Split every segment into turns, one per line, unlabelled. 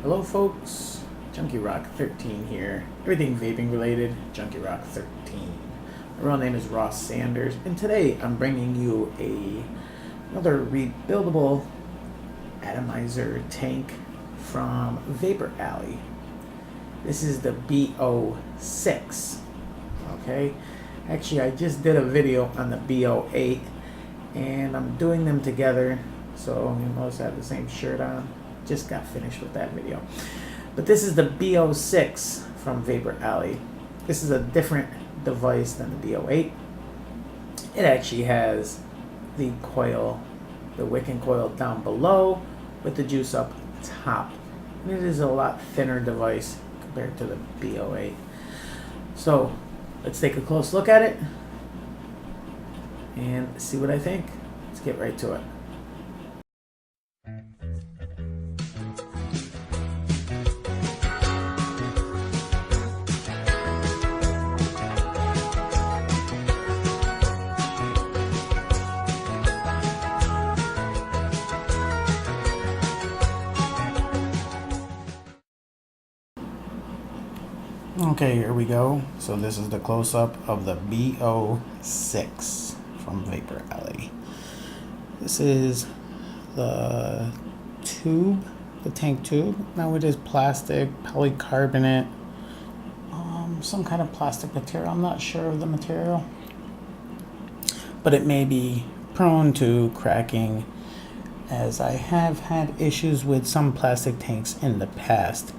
Hello folks, Junkie Rock 13 here. Everything vaping related, Junkie Rock 13. My real name is Ross Sanders, and today I'm bringing you another rebuildable atomizer tank from VaporAlley. This is the BO-6. Okay, actually I just did a video on the BO-8, and I'm doing them together. So you notice I have the same shirt on. Just got finished with that video. But this is the BO-6 from VaporAlley. This is a different device than the BO-8. It actually has the coil, the wick and coil down below with the juice up top. And it is a lot thinner device compared to the BO-8. So let's take a close look at it and see what I think. Let's get right to it. Okay, here we go. So this is the close-up of the BO-6 from VaporAlley. This is the tube, the tank tube. Now it is plastic, polycarbonate, some kind of plastic material. I'm not sure of the material, but it may be prone to cracking, as I have had issues with some plastic tanks in the past.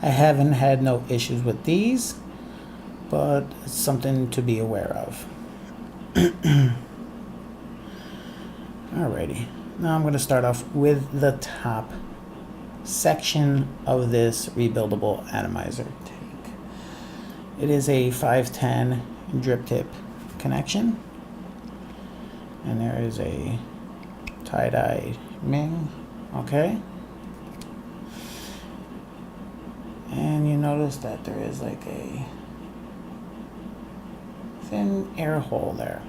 I haven't had no issues with these, but it's something to be aware of. Alrighty, now I'm going to start off with the top section of this rebuildable atomizer tank. It is a 510 drip tip connection, and there is a tie-dye Ming, okay? And you notice that there is like a thin air hole there.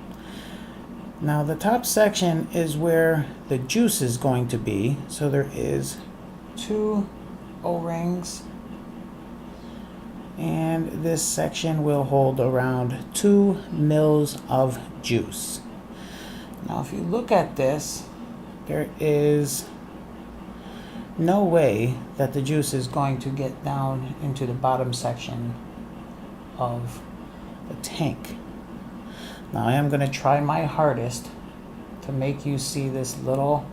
Now the top section is where the juice is going to be. So there is 2 O-rings, and this section will hold around 2 mils of juice. Now if you look at this, there is no way that the juice is going to get down into the bottom section of the tank. Now I am going to try my hardest to make you see this little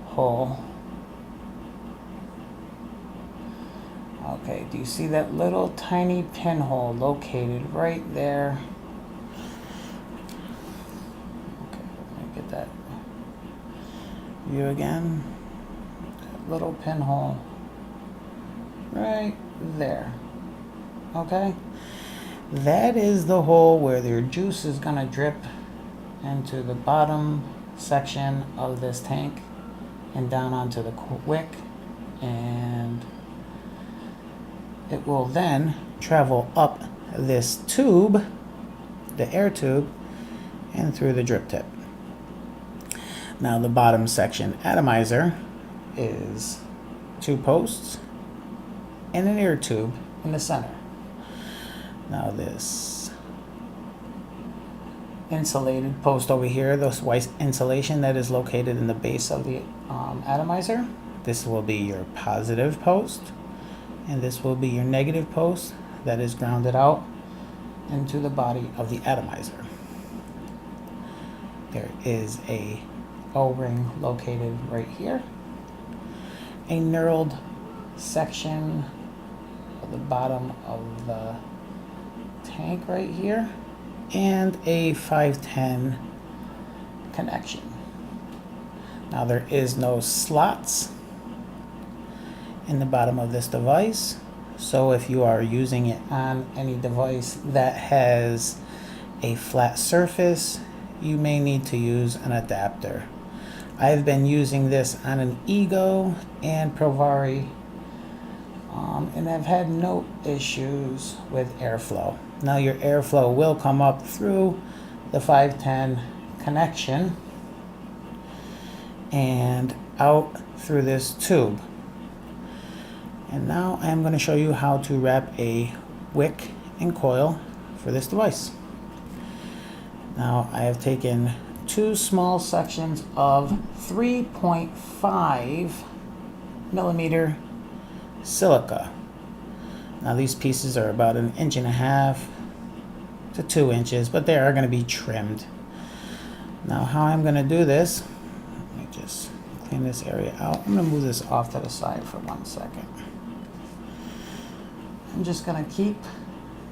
hole. Okay, do you see that little tiny pinhole located right there? Okay, let me get that view again. Little pinhole right there. Okay, that is the hole where your juice is gonna drip into the bottom section of this tank and down onto the wick, and it will then travel up this tube, the air tube, and through the drip tip. Now the bottom section atomizer is 2 posts and an air tube in the center. Now this insulated post over here, this white insulation that is located in the base of the atomizer, this will be your positive post, and this will be your negative post that is grounded out into the body of the atomizer. There is a O-ring located right here, a knurled section at the bottom of the tank right here, and a 510 connection. Now there is no slots in the bottom of this device, so if you are using it on any device that has a flat surface, you may need to use an adapter. I've been using this on an Ego and Provari, and I've had no issues with airflow. Now your airflow will come up through the 510 connection and out through this tube. And now I am going to show you how to wrap a wick and coil for this device. Now I have taken two small sections of 3.5 millimeter silica. Now these pieces are about 1.5 to 2 inches, but they are going to be trimmed. Now how I'm going to do this, let me just clean this area out. I'm going to move this off to the side for 1 second. I'm just going to keep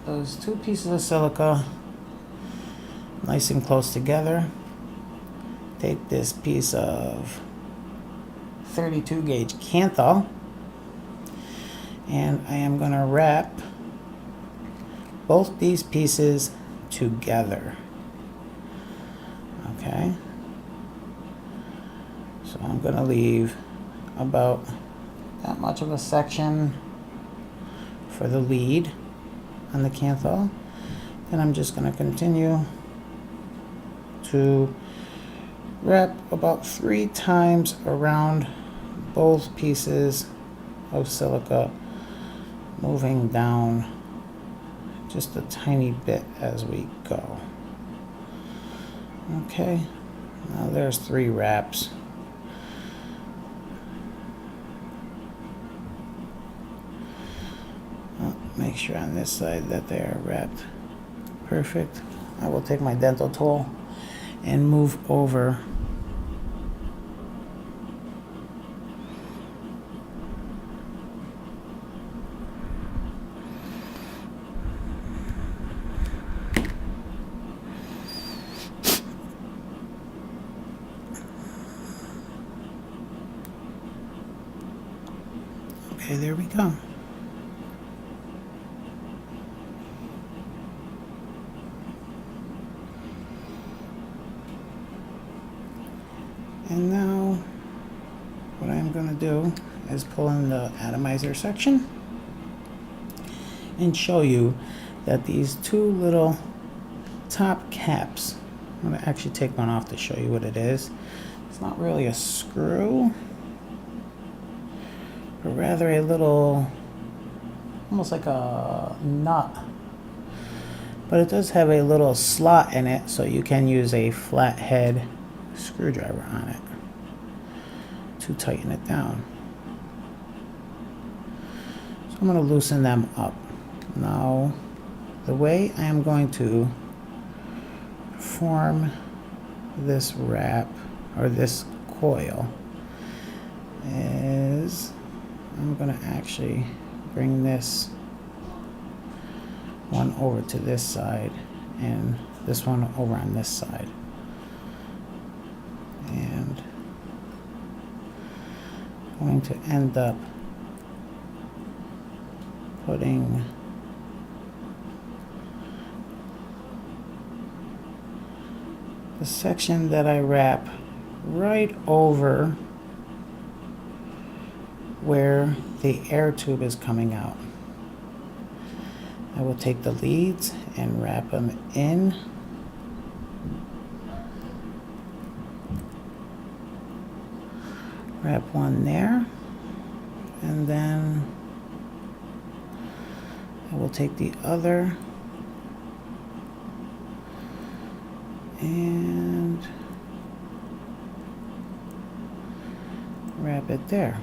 those two pieces of silica nice and close together. Take this piece of 32 gauge Coil, and I am going to wrap both these pieces together. Okay, so I'm going to leave about that much of a section for the lead on the Coil, and I'm just going to continue to wrap about 3 times around both pieces of silica, moving down just a tiny bit as we go. Okay, now there's 3 wraps. Make sure on this side that they are wrapped perfect. I will take my dental tool and move over okay, there we go. And now what I'm going to do is pull in the atomizer section and show you that these 2 little top caps, I'm going to actually take one off to show you what it is. It's not really a screw, but rather a little, almost like a nut. But it does have a little slot in it, so you can use a flathead screwdriver on it to tighten it down. So I'm going to loosen them up. Now the way I am going to form this wrap or this coil is I'm going to actually bring this one over to this side and this one over on this side. And I'm going to end up putting the section that I wrap right over where the air tube is coming out. I will take the leads and wrap them in. Wrap one there, and then I will take the other and wrap it there.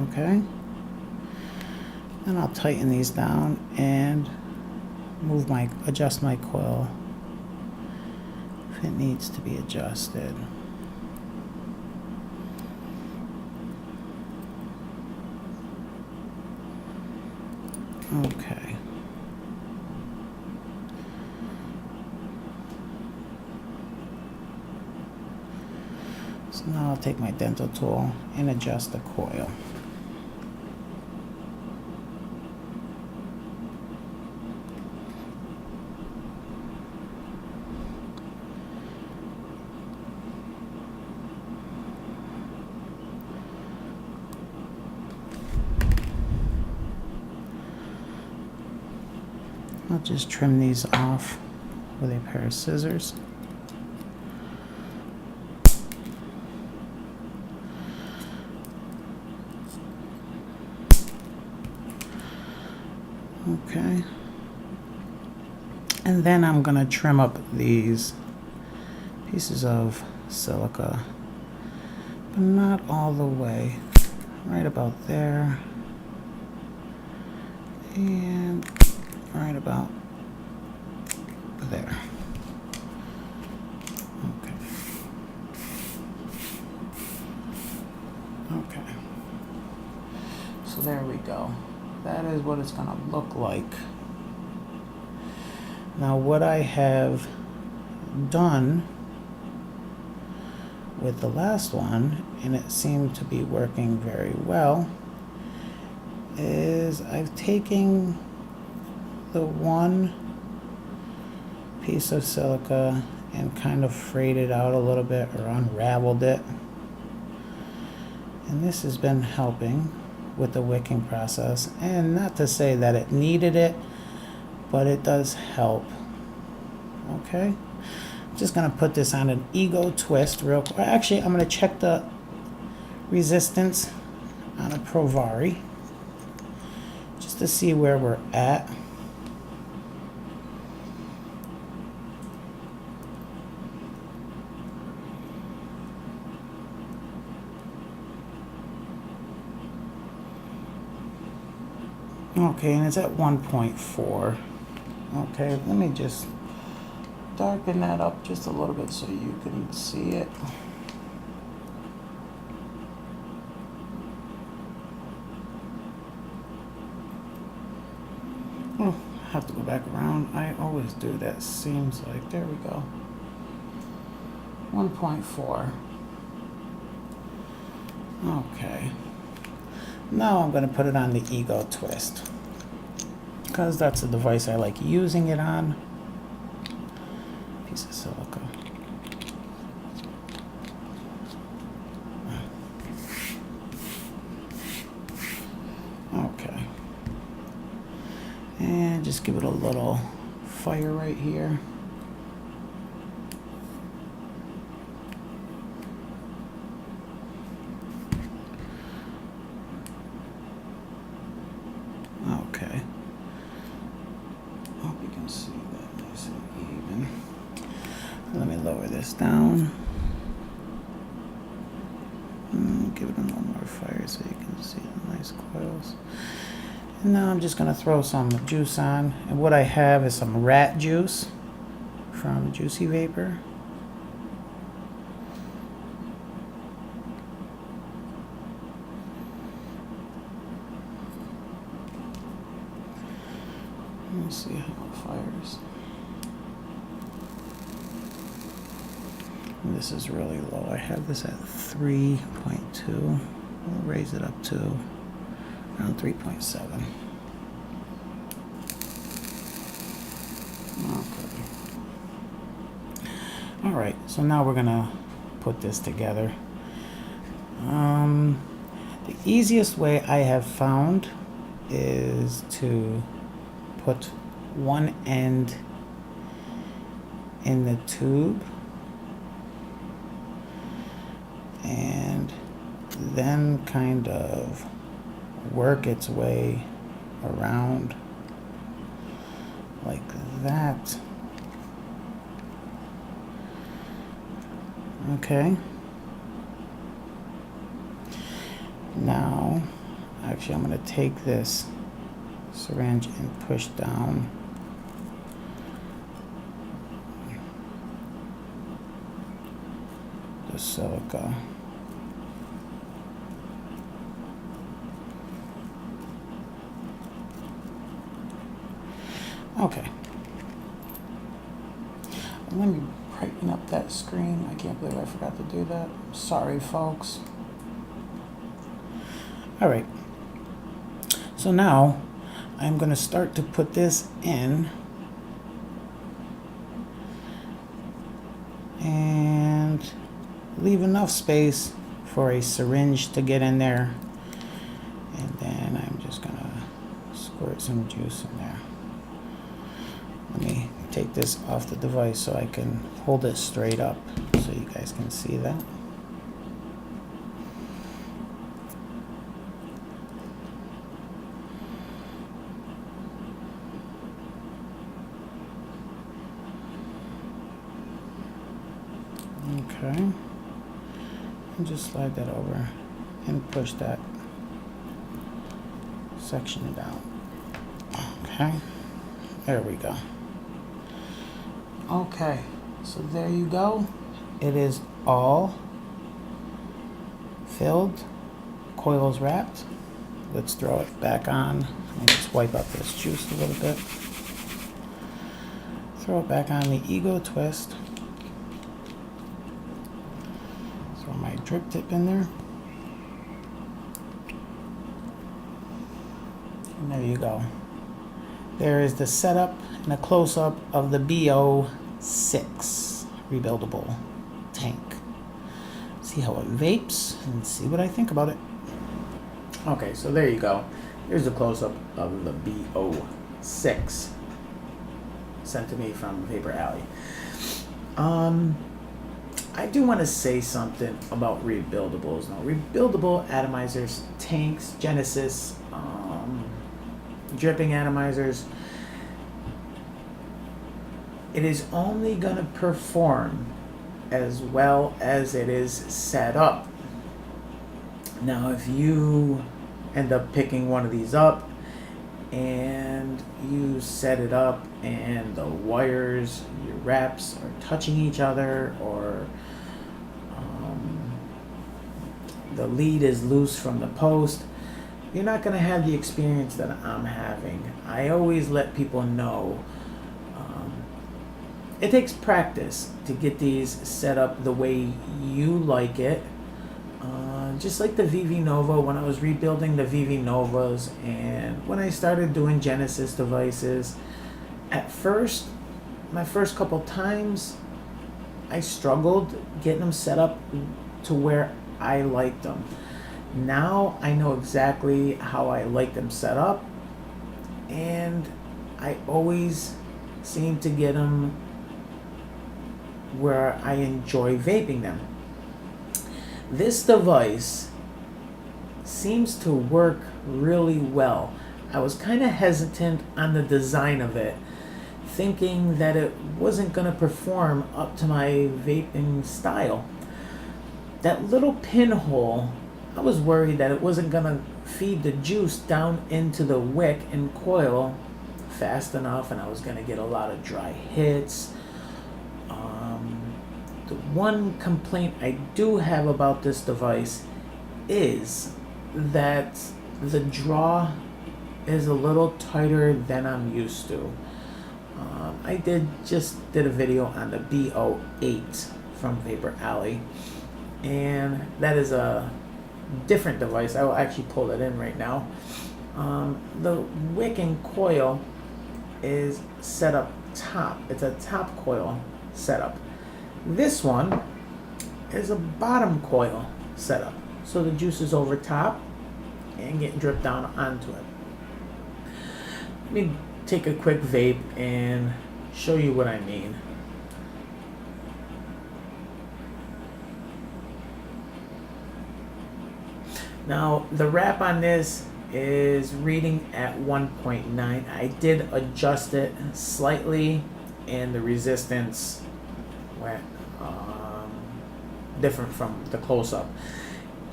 Okay, and I'll tighten these down and adjust my coil if it needs to be adjusted. Okay. So now I'll take my dental tool and adjust the coil. I'll just trim these off with a pair of scissors. Okay. And then I'm going to trim up these pieces of silica, but not all the way. Right about there. And right about there. Okay. Okay. So there we go. That is what it's going to look like. Now what I have done with the last one, and it seemed to be working very well, is I've taken the one piece of silica and kind of frayed it out a little bit or unraveled it. And this has been helping with the wicking process. And not to say that it needed it, but it does help. Okay, just gonna put this on an ego twist real quick. Actually, I'm gonna check the resistance on a Provari just to see where we're at. Okay, and it's at 1.4. Okay, let me just darken that up just a little bit so you can see it. Oh, I have to go back around. I always do that. Seems like, there we go. 1.4. Okay. Now I'm going to put it on the ego twist, because that's the device I like using it on. Piece of silica. Okay. And just give it a little fire right here. Okay. Hope you can see that nice and even. Let me lower this down. Give it a little more fire so you can see the nice coils. And now I'm just going to throw some juice on. And what I have is some rat juice from Juicy Vapor. Let's see how it fires. And this is really low. I have this at 3.2. We'll raise it up to around 3.7. Okay. All right, so now we're gonna put this together. The easiest way I have found is to put one end in the tube and then kind of work its way around like that. Okay. Now, actually, I'm going to take this syringe and push down the silica. Okay. Let me brighten up that screen. I can't believe I forgot to do that. Sorry, folks. All right. So now I'm going to start to put this in, and leave enough space for a syringe to get in there, and then I'm just going to squirt some juice in there. Let me take this off the device so I can hold it straight up so you guys can see that. Okay. And just slide that over and push that section down. Okay. There we go. Okay. So there you go. It is all filled. Coil's wrapped. Let's throw it back on. Let me just wipe up this juice a little bit. Throw it back on the Ego twist. Throw my drip tip in there. And there you go. There is the setup and a close-up of the BO-6 Rebuildable Tank. See how it vapes and see what I think about it. Okay, so there you go. Here's a close-up of the BO-6 sent to me from VaporAlley. I do want to say something about rebuildables. Now, rebuildable atomizers, tanks, Genesis, dripping atomizers, it is only going to perform as well as it is set up. Now, if you end up picking one of these up and you set it up and the wires, your wraps are touching each other, or the lead is loose from the post, you're not going to have the experience that I'm having. I always let people know it takes practice to get these set up the way you like it. Just like the VV Nova, when I was rebuilding the VV Novas and when I started doing Genesis devices, at first, my first couple times, I struggled getting them set up to where I liked them. Now I know exactly how I like them set up, and I always seem to get them where I enjoy vaping them. This device seems to work really well. I was kind of hesitant on the design of it, thinking that it wasn't going to perform up to my vaping style. That little pinhole, I was worried that it wasn't going to feed the juice down into the wick and coil fast enough, and I was going to get a lot of dry hits. The one complaint I do have about this device is that the draw is a little tighter than I'm used to. I just did a video on the BO-8 from VaporAlley, and that is a different device. I will actually pull it in right now. The wick and coil is set up top. It's a top coil setup. This one is a bottom coil setup, so the juice is over top and getting dripped down onto it. Let me take a quick vape and show you what I mean. Now, the wrap on this is reading at 1.9. I did adjust it slightly, and the resistance went different from the close-up.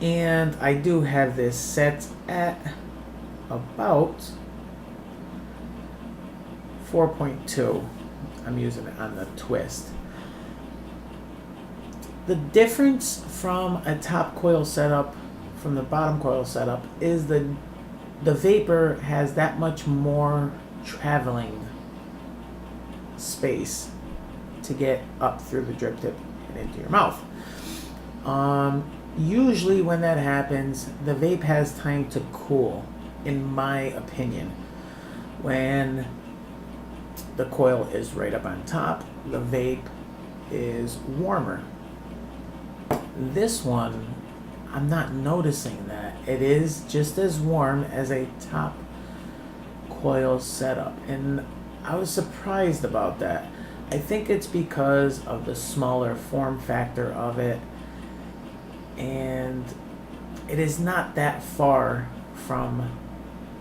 And I do have this set at about 4.2. I'm using it on the twist. The difference from a top coil setup from the bottom coil setup is the vapor has that much more traveling space to get up through the drip tip and into your mouth. Usually when that happens, the vape has time to cool, in my opinion. When the coil is right up on top, the vape is warmer. This one, I'm not noticing that. It is just as warm as a top coil setup, and I was surprised about that. I think it's because of the smaller form factor of it, and it is not that far from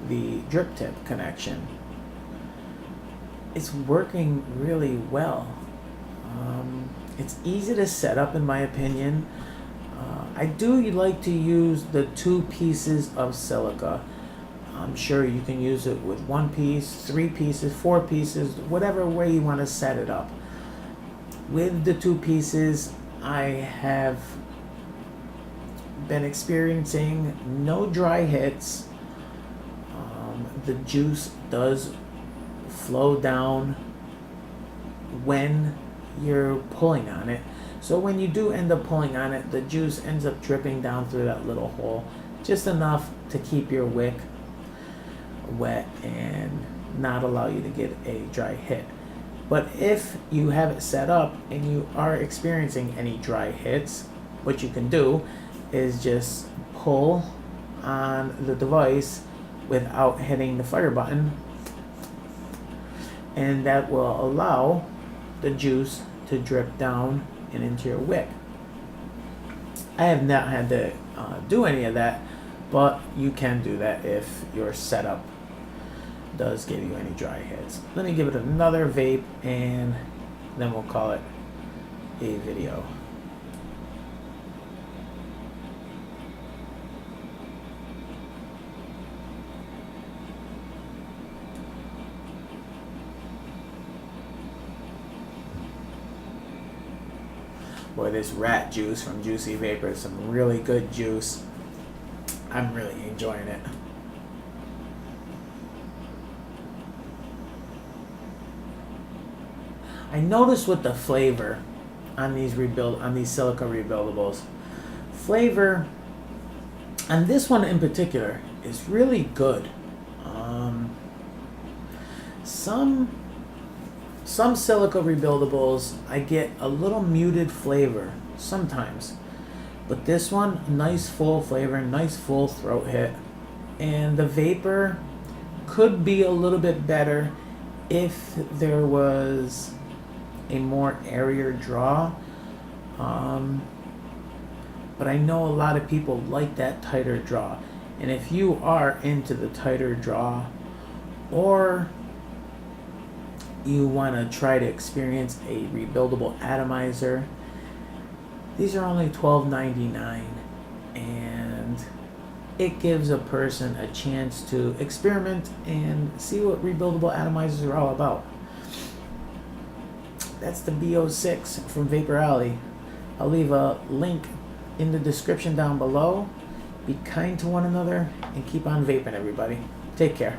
the drip tip connection. It's working really well. It's easy to set up, in my opinion. I do like to use the 2 pieces of silica. I'm sure you can use it with 1 piece, 3 pieces, 4 pieces, whatever way you want to set it up. With the 2 pieces, I have been experiencing no dry hits. The juice does flow down when you're pulling on it. So when you do end up pulling on it, the juice ends up dripping down through that little hole, just enough to keep your wick wet and not allow you to get a dry hit. But if you have it set up and you are experiencing any dry hits, what you can do is just pull on the device without hitting the fire button, and that will allow the juice to drip down and into your wick. I have not had to do any of that, but you can do that if your setup does give you any dry hits. Let me give it another vape and then we'll call it a video. Boy, this rat juice from Juicy Vapor is some really good juice. I'm really enjoying it. I noticed with the flavor on these silica rebuildables, flavor on this one in particular is really good. Some silica rebuildables, I get a little muted flavor sometimes. But this one, nice full flavor, nice full throat hit. And the vapor could be a little bit better if there was a more airier draw. But I know a lot of people like that tighter draw. And if you are into the tighter draw, or you want to try to experience a rebuildable atomizer, these are only $12.99, and it gives a person a chance to experiment and see what rebuildable atomizers are all about. That's the BO-6 from VaporAlley. I'll leave a link in the description down below. Be kind to one another and keep on vaping, everybody. Take care.